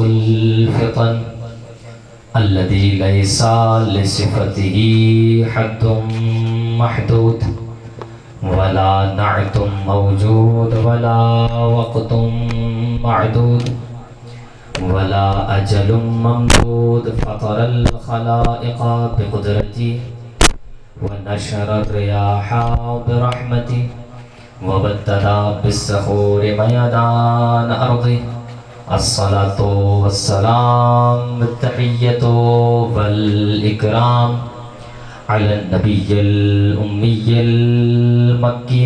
الفطن الذي ليس لصفته حد محدود ولا نعت موجود ولا وقت معدود ولا أجل ممدود فطر الخلائق بقدرتي ونشر الرياح برحمتي وبدد بالسحور ميدان أرضي الصلاة والسلام التحية والإكرام على النبي الأمي المكي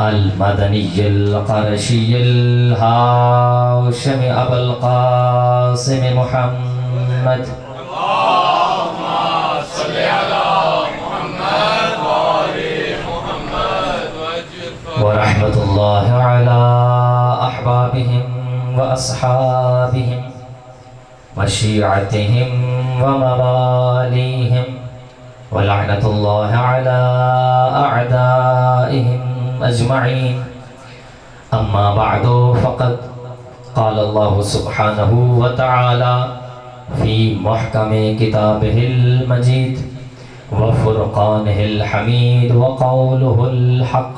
المدني القرشي الهاشمي أبا القاسم محمد اللهم صل على محمد وآل محمد ورحمة الله على أحبابهم وأصحابهم وشيعتهم ومواليهم ولعنة الله على أعدائهم أجمعين أما بعد فقد قال الله سبحانه وتعالى في محكم كتابه المجيد وفرقانه الحميد وقوله الحق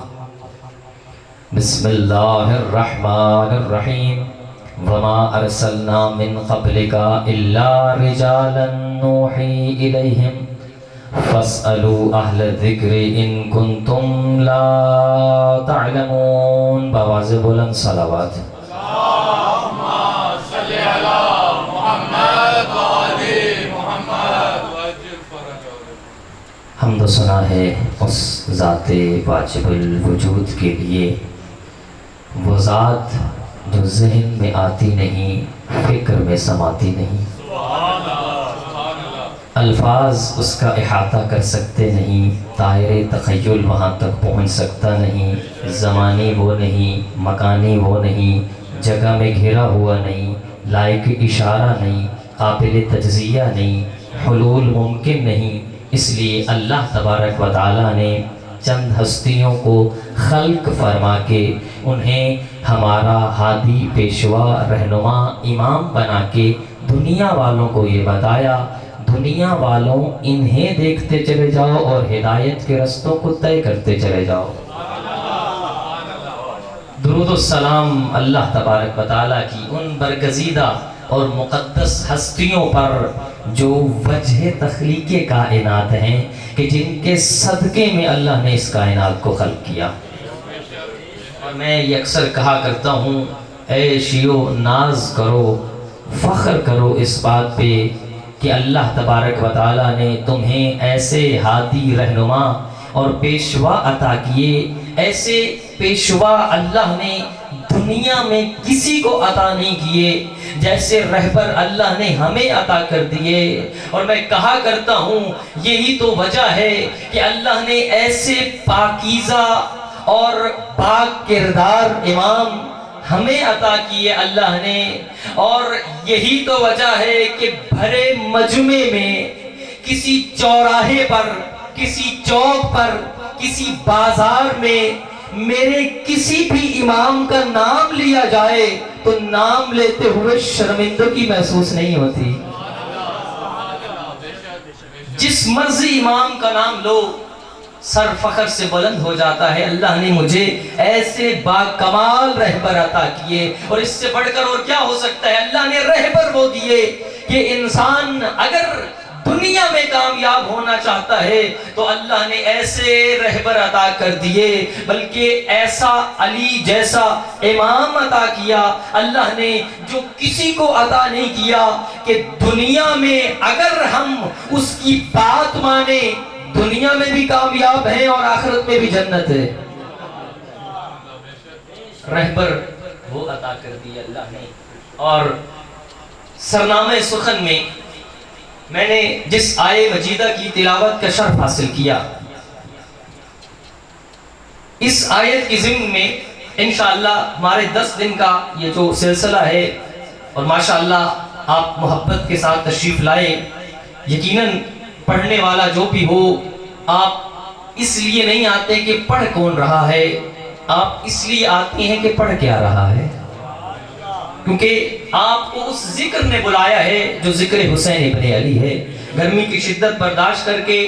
بسم الله الرحمن الرحيم وما أرسلنا من قبلك إلا رجالا نوحي إليهم فاسألوا أهل الذكر إن كنتم لا تعلمون بواز بلند صلوات اللهم صل على محمد وآل محمد وأجل فرجهم. حمد و ثنا ہے اس ذات واجب الوجود کے لیے، وہ ذات جو ذہن میں آتی نہیں، فکر میں سماتی نہیں، الفاظ اس کا احاطہ کر سکتے نہیں، دائرے تخیل وہاں تک پہنچ سکتا نہیں، زمانی وہ نہیں، مکانی وہ نہیں، جگہ میں گھرا ہوا نہیں، لائق اشارہ نہیں، قابل تجزیہ نہیں، حلول ممکن نہیں۔ اس لیے اللہ تبارک و تعالیٰ نے چند ہستیوں کو خلق فرما کے انہیں ہمارا ہادی، پیشوا، رہنما، امام بنا کے دنیا والوں کو یہ بتایا، دنیا والوں انہیں دیکھتے چلے جاؤ اور ہدایت کے رستوں کو طے کرتے چلے جاؤ۔ درود و سلام اللہ تبارک و تعالیٰ کی ان برگزیدہ اور مقدس ہستیوں پر جو وجہ تخلیق کائنات ہیں کہ جن کے صدقے میں اللہ نے اس کائنات کو خلق کیا۔ اور میں یہ اکثر کہا کرتا ہوں، اے شیعو ناز کرو، فخر کرو اس بات پہ کہ اللہ تبارک و تعالیٰ نے تمہیں ایسے ہادی، رہنما اور پیشوا عطا کیے۔ ایسے پیشوا اللہ نے دنیا میں کسی کو عطا نہیں کیے جیسے رہبر اللہ نے ہمیں عطا کر دیے۔ اور میں کہا کرتا ہوں یہی تو وجہ ہے کہ اللہ نے ایسے پاکیزہ اور پاک کردار امام ہمیں عطا کیے اللہ نے۔ اور یہی تو وجہ ہے کہ بھرے مجمع میں کسی چوراہے پر، کسی چوک پر، کسی بازار میں میرے کسی بھی امام کا نام لیا جائے تو نام لیتے ہوئے شرمندگی محسوس نہیں ہوتی۔ جس مرضی امام کا نام لو سر فخر سے بلند ہو جاتا ہے۔ اللہ نے مجھے ایسے باکمال رہبر عطا کیے، اور اس سے بڑھ کر اور کیا ہو سکتا ہے؟ اللہ نے رہبر وہ دیے کہ انسان اگر دنیا میں کامیاب ہونا چاہتا ہے تو اللہ نے ایسے رہبر عطا کر دیے، بلکہ ایسا علی جیسا امام عطا کیا اللہ نے جو کسی کو عطا نہیں کیا، کہ دنیا میں اگر ہم اس کی بات مانیں دنیا میں بھی کامیاب ہیں اور آخرت میں بھی جنت ہے۔ رہبر وہ عطا کر دی اللہ نے۔ اور سرنامہ سخن میں میں نے جس آیے مجیدہ کی تلاوت کا شرف حاصل کیا، اس آیت کی ضمن میں انشاءاللہ ہمارے 10 دن کا یہ جو سلسلہ ہے، اور ماشاءاللہ آپ محبت کے ساتھ تشریف لائے۔ یقیناً پڑھنے والا جو بھی ہو، آپ اس لیے نہیں آتے کہ پڑھ کون رہا ہے، آپ اس لیے آتے ہیں کہ پڑھ کیا رہا ہے۔ کیونکہ آپ کو اس ذکر نے بلایا ہے جو ذکر حسین ابن علی ہے۔ گرمی کی شدت برداشت کر کے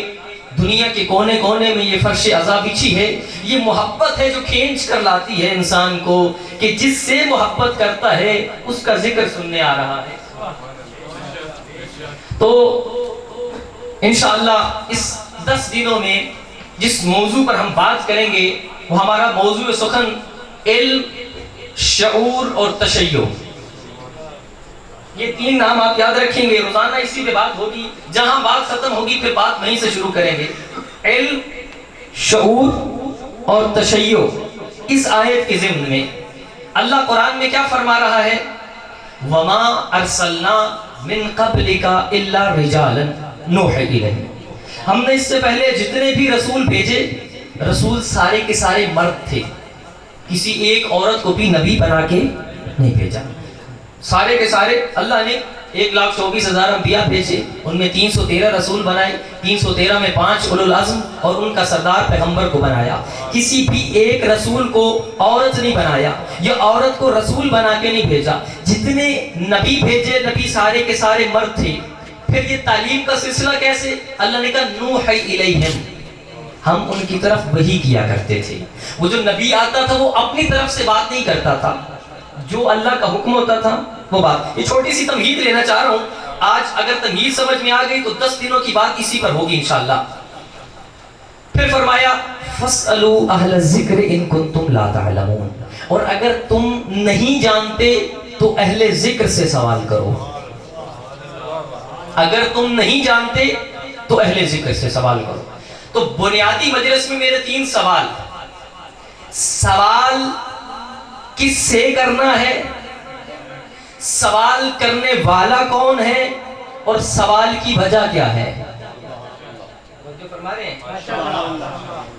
دنیا کے کونے کونے میں یہ فرش عزا بچھی ہے، یہ محبت ہے جو کھینچ کر لاتی ہے انسان کو، کہ جس سے محبت کرتا ہے اس کا ذکر سننے آ رہا ہے۔ تو انشاءاللہ اس 10 دنوں میں جس موضوع پر ہم بات کریں گے وہ ہمارا موضوع سخن علم، شعور اور تشیع۔ یہ 3 نام آپ یاد رکھیں گے، روزانہ اسی پہ بات ہوگی، جہاں بات ختم ہوگی پھر بات وہیں سے شروع کریں گے۔ علم، شعور اور تشیع۔ اس آیت کے ضمن میں اللہ قرآن میں کیا فرما رہا ہے؟ وَمَا أَرْسَلْنَا مِن قَبْلِكَ إِلَّا رِجَالًا نُوحِي إِلَيْهِمْ۔ ہم نے اس سے پہلے جتنے بھی رسول بھیجے، رسول سارے کے سارے مرد تھے، کسی ایک عورت کو بھی نبی بنا کے نہیں بھیجا۔ سارے کے سارے اللہ نے 1,24,000 انبیاء بھیجے، ان میں 313 رسول بنائے، 313 میں 5 اولو العزم اور ان کا سردار پیغمبر کو بنایا۔ کسی بھی ایک رسول کو عورت نہیں بنایا یا عورت کو رسول بنا کے نہیں بھیجا۔ جتنے نبی بھیجے، نبی سارے کے سارے مرد تھے۔ پھر یہ تعلیم کا سلسلہ کیسے؟ اللہ نے کہا نوحی الیہم، ہم ان کی طرف وحی کیا کرتے تھے۔ وہ جو نبی آتا تھا وہ اپنی طرف سے بات نہیں کرتا تھا، جو اللہ کا حکم ہوتا تھا وہ بات۔ یہ چھوٹی سی تمہید لینا چاہ رہا ہوں، آج اگر تمہید سمجھ میں آ گئی تو 10 دنوں کی بات اسی پر ہوگی انشاءاللہ۔ پھر فرمایا فَاسْأَلُوا أَهْلَ الذِّكْرِ إِن كُنتُمْ لَا تَعْلَمُونَ، اور اگر تم نہیں جانتے تو اہل ذکر سے سوال کرو۔ اگر تم نہیں جانتے تو اہل ذکر سے سوال کرو۔ تو بنیادی مجلس میں میرے 3 سوال۔ سوال کس سے کرنا ہے، سوال کرنے والا کون ہے، اور سوال کی وجہ کیا ہے؟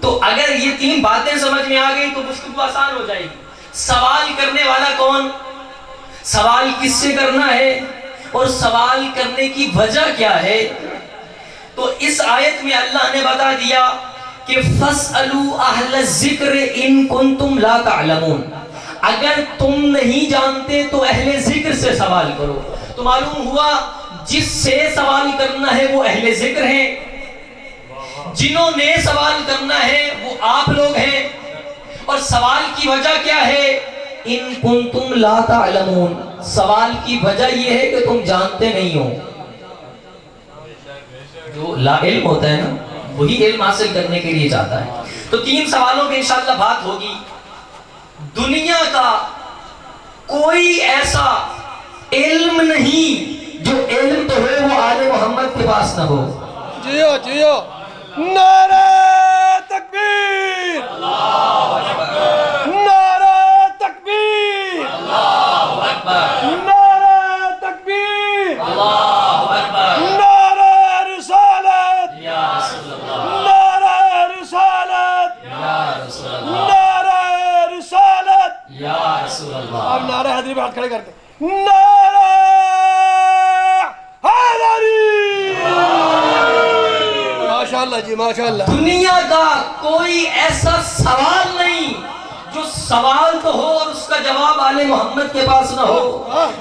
تو اگر یہ 3 باتیں سمجھ میں آ گئی تو گفتگو آسان ہو جائے گی۔ سوال کرنے والا کون، سوال کس سے کرنا ہے، اور سوال کرنے کی وجہ کیا ہے؟ تو اس آیت میں اللہ نے بتا دیا کہ فَاسْأَلُوا أَهْلَ الذِّكْرِ إِن كُنتُمْ لَا تَعْلَمُونَ، اگر تم نہیں جانتے تو اہل ذکر سے سوال کرو۔ تو معلوم ہوا جس سے سوال کرنا ہے وہ اہل ذکر ہیں، جنہوں نے سوال کرنا ہے وہ آپ لوگ ہیں۔ اور سوال کی وجہ کیا ہے؟ ان کنتم لا تعلمون، سوال کی وجہ یہ ہے کہ تم جانتے نہیں ہو۔ جو لا علم ہوتا ہے نا وہی علم حاصل کرنے کے لیے چاہتا ہے۔ تو 3 سوالوں پہ انشاءاللہ بات ہوگی۔ دنیا کا کوئی ایسا علم نہیں جو علم تو ہے وہ آل محمد کے پاس نہ ہو۔ جیو جیو، نعرہ تکبیر، نعرہ تکبیر، نعرہ تکبیر، نعرہ رسالت، نعرہ رسالت، نعرہ رسالت۔ آپ نعرہ حیدری پہ ہاتھ کھڑے کر کے نعرہ حیدری۔ ماشاءاللہ جی ماشاءاللہ۔ دنیا کا کوئی ایسا سوال نہیں جو سوال تو ہو اور اس کا جواب آل محمد کے پاس نہ ہو۔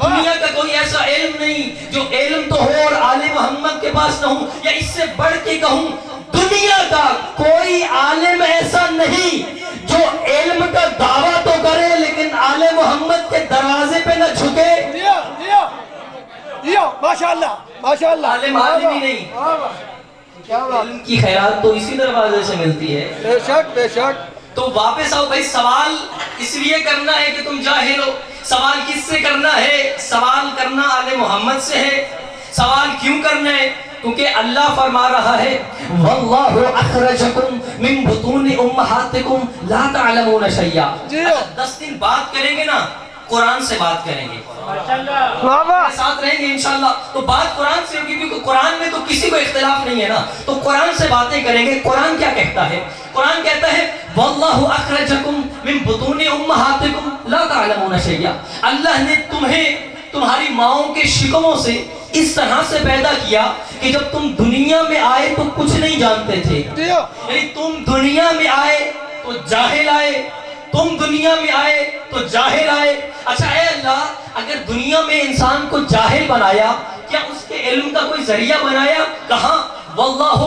دنیا کا کوئی ایسا علم نہیں جو علم تو ہو اور آل محمد کے پاس نہ ہو۔ یا اس سے بڑھ کے کہوں، دنیا کا کوئی عالم ایسا نہیں جو علم کا دعویٰ تو کرے لیکن آل محمد کے دروازے پہ نہ جھکے۔ جیو جیو جیو، ماشاءاللہ ماشاءاللہ۔ عالم عالم ہی نہیں، کیا بات، علم کی خیرات تو اسی دروازے سے ملتی ہے۔ بے شک بے شک۔ تو واپس آؤ بھائی، سوال اس لیے کرنا ہے کہ تم جاہل ہو۔ سوال کس سے کرنا ہے؟ سوال کرنا آل محمد سے ہے۔ سوال کیوں کرنا ہے؟ کیونکہ اللہ فرما رہا ہے وَاللَّهُ أَخْرَجَكُم مِّن بُطُونِ أُمَّهَاتِكُمْ لَا تَعْلَمُونَ شَيْئًا۔ اگر 10 دن بات کریں گے نا، قرآن سے بات کریں گے، ساتھ رہیں گے انشاءاللہ۔ تو بات قرآن سے ہوگی کیونکہ قرآن میں تو کسی کو اختلاف نہیں ہے نا، تو قرآن سے باتیں کریں گے۔ قرآن کیا کہتا ہے؟ قرآن کہتا ہے وَاللَّهُ أَخْرَجَكُم مِّن بُطُونِ أُمَّهَاتِكُمْ لَا تَعْلَمُونَ شَيْئًا۔ اللہ نے تمہیں تمہاری ماؤں کے شکموں سے اس طرح سے پیدا کیا کہ جب تم دنیا میں آئے تو کچھ نہیں جانتے تھے۔ یعنی تم دنیا میں آئے تو جاہل آئے، تم دنیا میں آئے تو جاہل آئے. اچھا اے اللہ، اگر دنیا میں انسان کو جاہل بنایا، کیا اس کے علم کا کوئی ذریعہ بنایا؟ کہاں؟ واللہ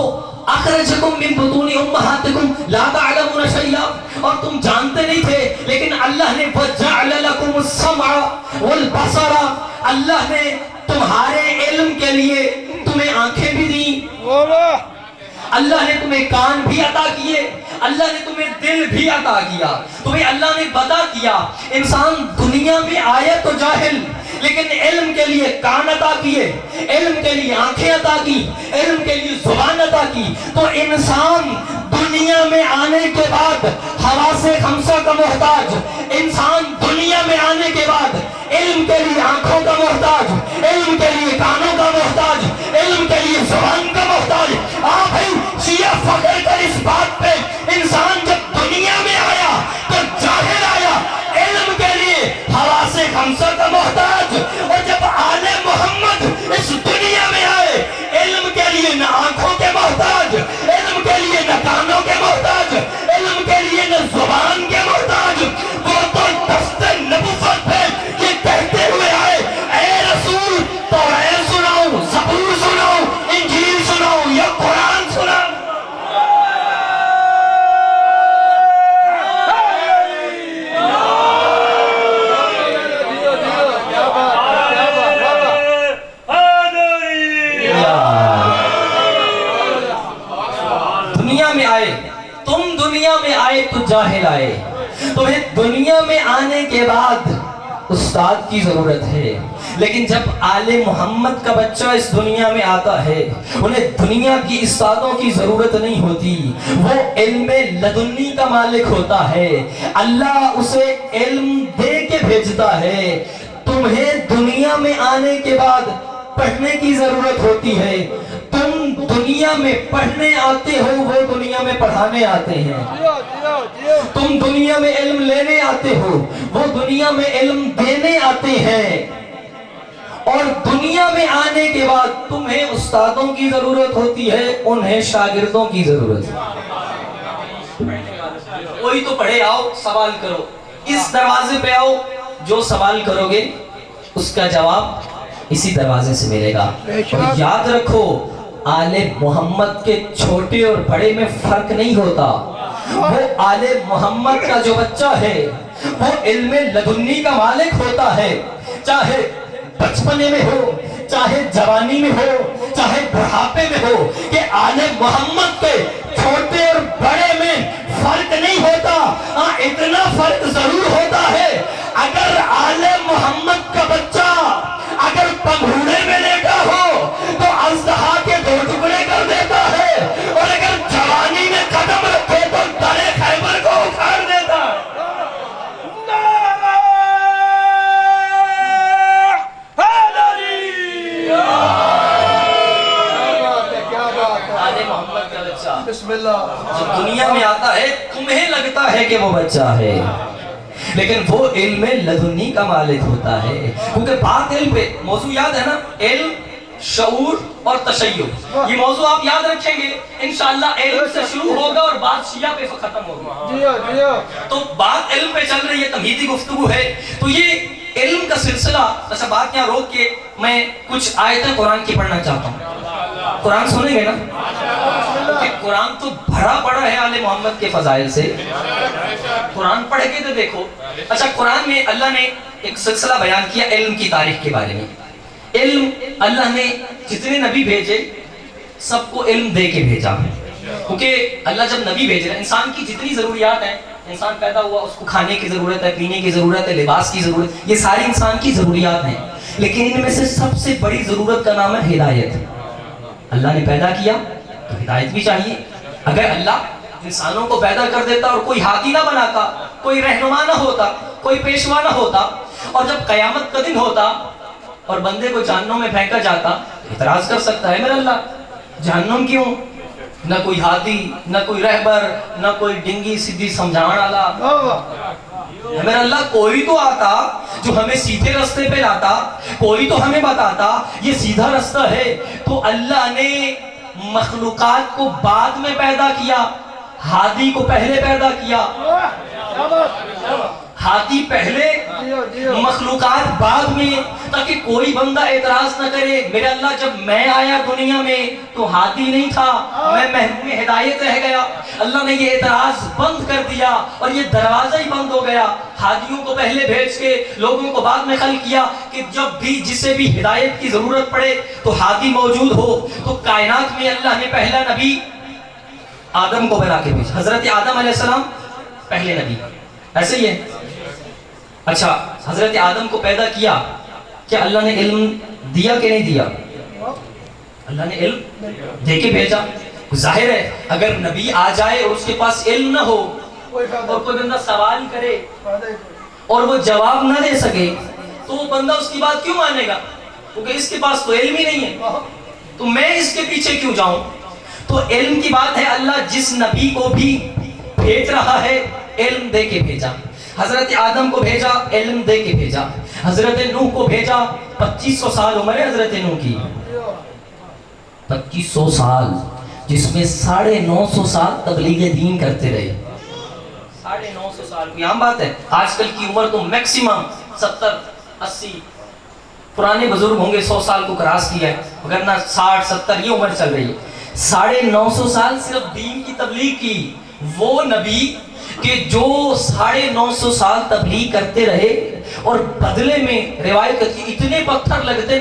اخرجکم من بطون امہاتکم لا تعلمون شیئا، اور تم جانتے نہیں تھے، لیکن اللہ نے وجعل لکم السمع والبصر، اللہ نے تمہارے علم کے لیے تمہیں آنکھیں بھی دیں، اللہ نے تمہیں کان بھی عطا کیے، اللہ نے تمہیں دل بھی عطا کیا. تمہیں اللہ نے بتا کیا انسان دنیا میں آیا تو جاہل، لیکن علم کے لیے کان عطا کیے، علم کے لیے آنکھیں عطا کی، علم کے لیے زبان عطا کی. تو انسان دنیا میں آنے کے بعد حواس خمسہ کا محتاج، انسان دنیا میں آنے کے بعد علم کے لیے آنکھوں کا محتاج، علم کے لیے کانوں کا محتاج، علم کے لیے زبان کا محتاج. بھائی شیعہ فخر کر اس بات پہ، انسان جب دنیا میں آیا تو جاہل آیا، علم کے لیے حواس خمسہ کا محتاج، اور جب آل محمد اس دنیا میں آئے علم کے لیے نہ آنکھوں کے محتاج، علم کے لیے نہ کانوں کے محتاج، علم کے لیے نہ زبان کے محتاج. وہ تو دست نبوت پہ یہ کہتے ہوئے آئے، اے رسول توریت سناؤ، زبور سناؤ، انجیل سناؤ یا قرآن سناؤ. دنیا میں آئے، تم دنیا میں آئے تو جاہل آئے. تمہیں دنیا میں آنے کے بعد استاد کی ضرورت ہے، لیکن جب آل محمد کا بچہ اس دنیا میں آتا ہے انہیں دنیا کی استادوں کی ضرورت نہیں ہوتی. وہ علم لدنی کا مالک ہوتا ہے، اللہ اسے علم دے کے بھیجتا ہے. تمہیں دنیا میں آنے کے بعد پڑھنے کی ضرورت ہوتی ہے. تم دنیا میں پڑھنے آتے ہو، وہ دنیا میں پڑھانے آتے ہیں. تم دنیا میں علم لینے آتے ہو، وہ دنیا میں علم دینے آتے ہیں. اور دنیا میں آنے کے بعد تمہیں استادوں کی ضرورت ہوتی ہے، انہیں شاگردوں کی ضرورت ہے. کوئی تو پڑھے، آؤ سوال کرو، اس دروازے پہ آؤ، جو سوال کرو گے اس کا جواب اسی دروازے سے ملے گا. اور یاد رکھو آل محمد کے چھوٹے اور بڑے میں فرق نہیں ہوتا. وہ آل محمد کا جو بچہ ہے وہ علم لدنی کا مالک ہوتا ہے، چاہے بچپنے میں ہو، چاہے جوانی میں ہو، چاہے بڑھاپے میں ہو. کہ آل محمد کے چھوٹے اور بڑے میں فرق نہیں ہوتا. ہاں اتنا فرق ضرور ہوتا ہے، اگر آل محمد کا بچہ اگر پنگھوڑے میں لیٹا ہو تو اژدہا کے 2 ٹکڑے کر دیتا ہے، اور اگر جوانی میں قدم رکھے تو درے خیبر کو اکھاڑ دیتا ہے. آل محمد کا بچہ بسم اللہ جب دنیا میں آتا ہے تمہیں لگتا ہے کہ وہ بچہ ہے، لیکن وہ علم لدنی کا مالک ہوتا ہے. کیونکہ بات علم پہ، موضوع یاد ہے نا، علم، شعور اور تشیع. یہ موضوع آپ یاد رکھیں گے انشاءاللہ. علم سے شروع ہوگا اور بات شیعہ پہ ختم ہوگی. تو بات علم پہ چل رہی ہے، تمہیدی گفتگو ہے. تو یہ علم کا سلسلہ، اچھا بات یہاں روک کے میں کچھ آیتیں قرآن کی پڑھنا چاہتا ہوں. قرآن سنیں گے نا؟ کہ قرآن تو بھرا پڑا ہے آل محمد کے فضائل سے. قرآن پڑھ کے تو دیکھو. اچھا قرآن میں اللہ نے ایک سلسلہ بیان کیا علم کی تاریخ کے بارے میں. علم اللہ نے جتنے نبی بھیجے سب کو علم دے کے بھیجا. کیونکہ اللہ جب نبی بھیج رہا ہے، انسان کی جتنی ضروریات ہیں، انسان پیدا ہوا اس کو کھانے کی ضرورت ہے، پینے کی ضرورت ہے، لباس کی ضرورت، یہ ساری انسان کی ضروریات ہیں. لیکن ان میں سے سب سے بڑی ضرورت کا نام ہے ہدایت. اللہ نے پیدا کیا تو ہدایت بھی چاہیے. اگر اللہ انسانوں کو پیدا کر دیتا اور کوئی ہادی نہ بناتا، کوئی رہنما نہ ہوتا، کوئی پیشوا نہ ہوتا، اور جب قیامت کا دن ہوتا اور بندے کو جہنم میں پھینکا جاتا، اعتراض کر سکتا ہے میرا اللہ جہنم کیوں؟ نہ کوئی ہادی، نہ کوئی رہبر، نہ کوئی ڈنگی سیدھی سمجھان والا. میرا اللہ کوئی تو آتا جو ہمیں سیدھے رستے پہ لاتا، کوئی تو ہمیں بتاتا یہ سیدھا رستہ ہے. تو اللہ نے مخلوقات کو بعد میں پیدا کیا، ہادی کو پہلے پیدا کیا، کیا بات، ہادی پہلے جیو جیو، مخلوقات بعد میں، تاکہ کوئی بندہ اعتراض نہ کرے میرے اللہ جب میں آیا دنیا میں تو ہادی نہیں تھا، میں محروم ہدایت رہ گیا۔ اللہ نے یہ اعتراض بند کر دیا اور یہ دروازہ ہی بند ہو گیا۔ ہادیوں کو پہلے بھیج کے لوگوں کو بعد میں خلق کیا کہ جب بھی جسے بھی ہدایت کی ضرورت پڑے تو ہادی موجود ہو۔ تو کائنات میں اللہ نے پہلا نبی آدم کو بنا کے بھیجا، حضرت آدم علیہ السلام پہلے نبی، ایسے ہی ہے۔ اچھا، حضرت آدم کو پیدا کیا، کیا اللہ نے علم دیا کہ نہیں دیا؟ اللہ نے علم دے کے بھیجا۔ ظاہر ہے اگر نبی آ جائے اور اس کے پاس علم نہ ہو کوئی فائدہ اور کوئی بندہ سوال کرے فائدہ ہی کوئی۔ اور وہ جواب نہ دے سکے تو وہ بندہ اس کی بات کیوں مانے گا؟ کیونکہ اس کے پاس تو علم ہی نہیں ہے، تو میں اس کے پیچھے کیوں جاؤں؟ تو علم کی بات ہے، اللہ جس نبی کو بھی بھیج رہا ہے علم دے کے بھیجا۔ حضرت آدم کو بھیجا، علم دے کے بھیجا۔ حضرت نوح کو بھیجا، 2500 سال عمر ہے حضرت نوح کی، 2500 سال، جس میں 950 سال تبلیغ دین کرتے رہے۔ 950 سال کوئی عام بات ہے؟ آج کل کی عمر تو میکسیمم 70 80، پرانے بزرگ ہوں گے 100 سال کو کراس کیا ہے، وگرنہ 60 70 یہ عمر چل رہی ہے۔ 950 سال صرف دین کی تبلیغ کی۔ وہ نبی کہ جو 950 سال تبلیغ کرتے رہے اور بدلے میں روایت کی اتنے پتھر لگتے